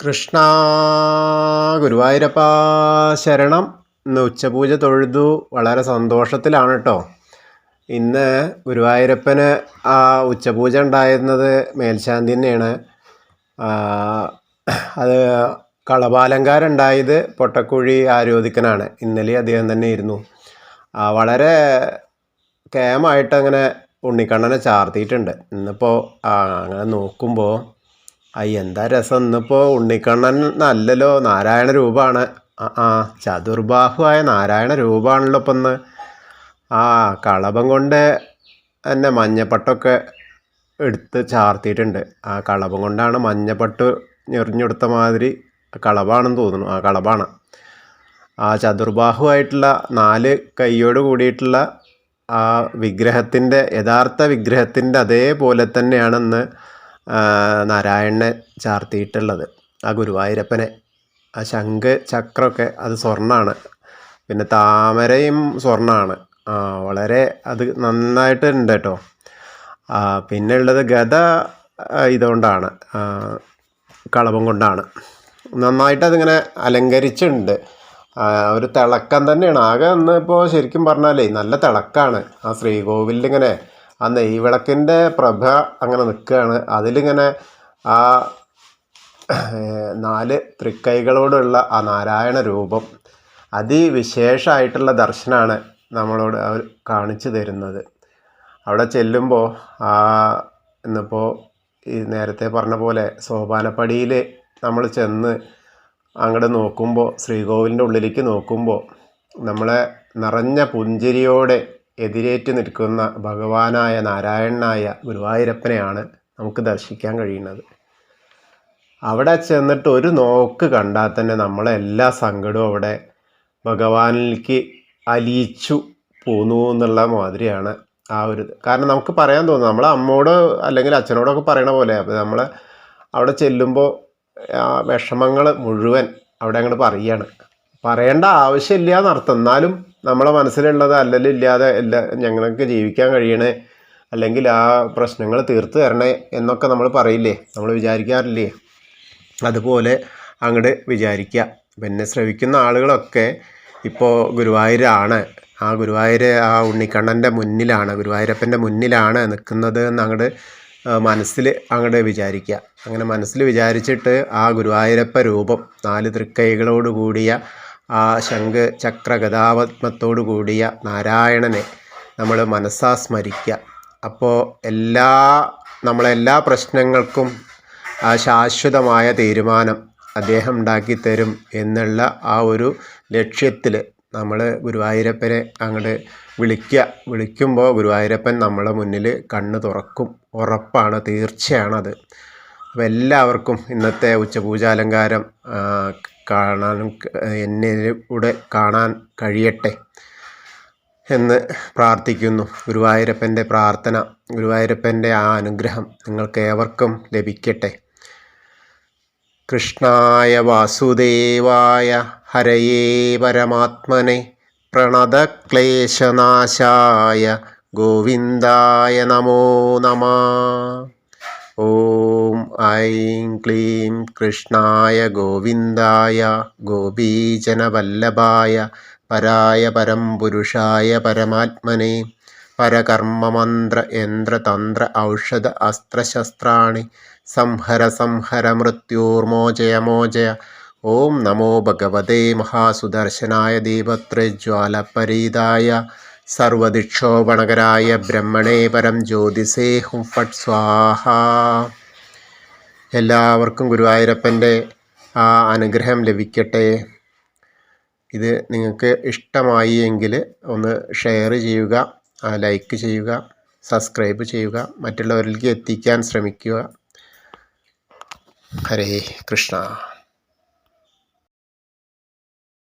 കൃഷ്ണ ഗുരുവായൂരപ്പ ശരണം. ഇന്ന് ഉച്ചപൂജ തൊഴുതു വളരെ സന്തോഷത്തിലാണ് കേട്ടോ. ഇന്ന് ഗുരുവായൂരപ്പന് ഉച്ചപൂജ ഉണ്ടായിരുന്നത് മേൽശാന്തി തന്നെയാണ്. അത് കളഭാലങ്കാരം ഉണ്ടായത് പൊട്ടക്കുഴി ആരോധിക്കനാണ്. ഇന്നലെ അദ്ദേഹം തന്നെ ഇരുന്നു. വളരെ കേമായിട്ട് അങ്ങനെ ഉണ്ണിക്കണ്ണനെ ചാർത്തിയിട്ടുണ്ട്. ഇന്നിപ്പോൾ അങ്ങനെ നോക്കുമ്പോൾ എന്താ രസം, ഇന്നിപ്പോൾ ഉണ്ണിക്കണ്ണൻ നല്ലല്ലോ, നാരായണ രൂപമാണ്. ചതുർബാഹുവായ നാരായണ രൂപമാണല്ലോ ഇപ്പം ഇന്ന്. കളഭം കൊണ്ട് തന്നെ മഞ്ഞപ്പട്ടൊക്കെ എടുത്ത് ചാർത്തിയിട്ടുണ്ട്. കളഭം കൊണ്ടാണ് മഞ്ഞപ്പട്ട് ഞെറിഞ്ഞെടുത്ത മാതിരി കളഭാണെന്ന് തോന്നുന്നു. കളഭാണ്. ചതുർബാഹുവായിട്ടുള്ള 4 കൈയോട് കൂടിയിട്ടുള്ള വിഗ്രഹത്തിൻ്റെ യഥാർത്ഥ വിഗ്രഹത്തിൻ്റെ അതേപോലെ തന്നെയാണ് ഇന്ന് നാരായണനെ ചാർത്തിയിട്ടുള്ളത്. ഗുരുവായൂരപ്പനെ ശംഖ് ചക്രമൊക്കെ അത് സ്വർണ്ണമാണ്. പിന്നെ താമരയും സ്വർണ്ണമാണ്. വളരെ അത് നന്നായിട്ടുണ്ട് കേട്ടോ. പിന്നെ ഉള്ളത് ഗദ ഇതുകൊണ്ടാണ്, കളഭം കൊണ്ടാണ്. നന്നായിട്ട് അതിങ്ങനെ അലങ്കരിച്ചിട്ടുണ്ട്. ഒരു തിളക്കം തന്നെയാണ്. ആകെ ഒന്ന് ഇപ്പോൾ ശരിക്കും പറഞ്ഞാലേ നല്ല തിളക്കാണ്. ശ്രീകോവിലിങ്ങനെ നെയ്വിളക്കിൻ്റെ പ്രഭ അങ്ങനെ നിൽക്കുകയാണ്. അതിലിങ്ങനെ 4 തൃക്കൈകളോടുള്ള നാരായണ രൂപം അതിവിശേഷമായിട്ടുള്ള ദർശനമാണ് നമ്മളോട് അവർ കാണിച്ചു തരുന്നത്. അവിടെ ചെല്ലുമ്പോൾ ഇന്നിപ്പോൾ ഈ നേരത്തെ പറഞ്ഞ പോലെ സോപാനപ്പടിയിൽ നമ്മൾ ചെന്ന് അങ്ങോട്ട് നോക്കുമ്പോൾ, ശ്രീകോവിലിൻ്റെ ഉള്ളിലേക്ക് നോക്കുമ്പോൾ നമ്മളെ നിറഞ്ഞ പുഞ്ചിരിയോടെ എതിരേറ്റ് നിൽക്കുന്ന ഭഗവാനായ നാരായണനായ ഗുരുവായൂരപ്പനെയാണ് നമുക്ക് ദർശിക്കാൻ കഴിയുന്നത്. അവിടെ ചെന്നിട്ട് ഒരു നോക്ക് കണ്ടാൽ തന്നെ നമ്മളെ എല്ലാ സങ്കടവും അവിടെ ഭഗവാനിലേക്ക് അലിയിച്ചു പോന്നു എന്നുള്ള മാതിരിയാണ് കാരണം നമുക്ക് പറയാൻ തോന്നുന്നു. നമ്മളെ അമ്മോട് അല്ലെങ്കിൽ അച്ഛനോടൊക്കെ പറയണ പോലെ. അപ്പോൾ നമ്മൾ അവിടെ ചെല്ലുമ്പോൾ വിഷമങ്ങൾ മുഴുവൻ അവിടെ അങ്ങോട്ട് പറയുകയാണ്. പറയേണ്ട ആവശ്യമില്ല എന്നർത്ഥം. എന്നാലും നമ്മളെ മനസ്സിലുള്ളത് ഇല്ലാതെ ഞങ്ങൾക്ക് ജീവിക്കാൻ കഴിയണേ, അല്ലെങ്കിൽ പ്രശ്നങ്ങൾ തീർത്ത് തരണേ എന്നൊക്കെ നമ്മൾ പറയില്ലേ, നമ്മൾ വിചാരിക്കാറില്ലേ? അതുപോലെ അങ്ങോട്ട് വിചാരിക്കുക. പിന്നെ ശ്രവിക്കുന്ന ആളുകളൊക്കെ ഇപ്പോൾ ഗുരുവായൂരാണ്, ഗുരുവായൂർ ഉണ്ണിക്കണ്ണൻ്റെ മുന്നിലാണ്, ഗുരുവായൂരപ്പൻ്റെ മുന്നിലാണ് നിൽക്കുന്നത് എന്ന് അങ്ങോട്ട് മനസ്സിൽ അങ്ങോട്ട് വിചാരിക്കുക. അങ്ങനെ മനസ്സിൽ വിചാരിച്ചിട്ട് ഗുരുവായൂരപ്പ രൂപം 4 തൃക്കൈകളോട് കൂടിയ ശംഖ് ചക്ര ഗദാപത്മത്തോടു കൂടിയ നാരായണനെ നമ്മൾ മനസ്സാ സ്മരിക്കുക. അപ്പോൾ നമ്മളെല്ലാ പ്രശ്നങ്ങൾക്കും ശാശ്വതമായ തീരുമാനം അദ്ദേഹം ഉണ്ടാക്കിത്തരും എന്നുള്ള ഒരു ലക്ഷ്യത്തിൽ നമ്മൾ ഗുരുവായൂരപ്പനെ അങ്ങോട്ട് വിളിക്കുമ്പോൾ ഗുരുവായൂരപ്പൻ നമ്മളെ മുന്നിൽ കണ്ണ് തുറക്കും. ഉറപ്പാണ്, തീർച്ചയാണത്. അപ്പോൾ എല്ലാവർക്കും ഇന്നത്തെ ഉച്ചപൂജാലങ്കാരം കാണാനും എന്നിലൂടെ കാണാൻ കഴിയട്ടെ എന്ന് പ്രാർത്ഥിക്കുന്നു. ഗുരുവായൂരപ്പൻ്റെ പ്രാർത്ഥന, ഗുരുവായൂരപ്പൻ്റെ അനുഗ്രഹം നിങ്ങൾക്ക് ഏവർക്കും ലഭിക്കട്ടെ. കൃഷ്ണായ വാസുദേവായ ഹരയേ പരമാത്മനെ പ്രണതക്ലേശനാശായ ഗോവിന്ദായ നമോ നമഃ. ഓം ഐം ക്ലീം കൃഷ്ണായ ഗോവിന്ദായ ഗോപീജനവല്ലഭായ പരായ പരം പുരുഷായ പരമാത്മനെ പരകർമ്മമന്ത്ര യന്ത്രതന്ത്ര ഔഷധ അസ്ത്രശസ്ത്രാണി സംഹര മൃത്യോർമോചയ. ഓം നമോ ഭഗവതേ മഹാസുദർശനായ ദീപത്രജ്വാലപരീതായ സർവദിക്ഷോപണകരായ ബ്രഹ്മണേ പരം ജ്യോതിസേ ഹും ഫട്ട് സ്വാഹ. എല്ലാവർക്കും ഗുരുവായൂരപ്പൻ്റെ അനുഗ്രഹം ലഭിക്കട്ടെ. ഇത് നിങ്ങൾക്ക് ഇഷ്ടമായി എങ്കിൽ ഒന്ന് ഷെയർ ചെയ്യുക, ലൈക്ക് ചെയ്യുക, സബ്സ്ക്രൈബ് ചെയ്യുക, മറ്റുള്ളവരിലേക്ക് എത്തിക്കാൻ ശ്രമിക്കുക. ഹരേ കൃഷ്ണ.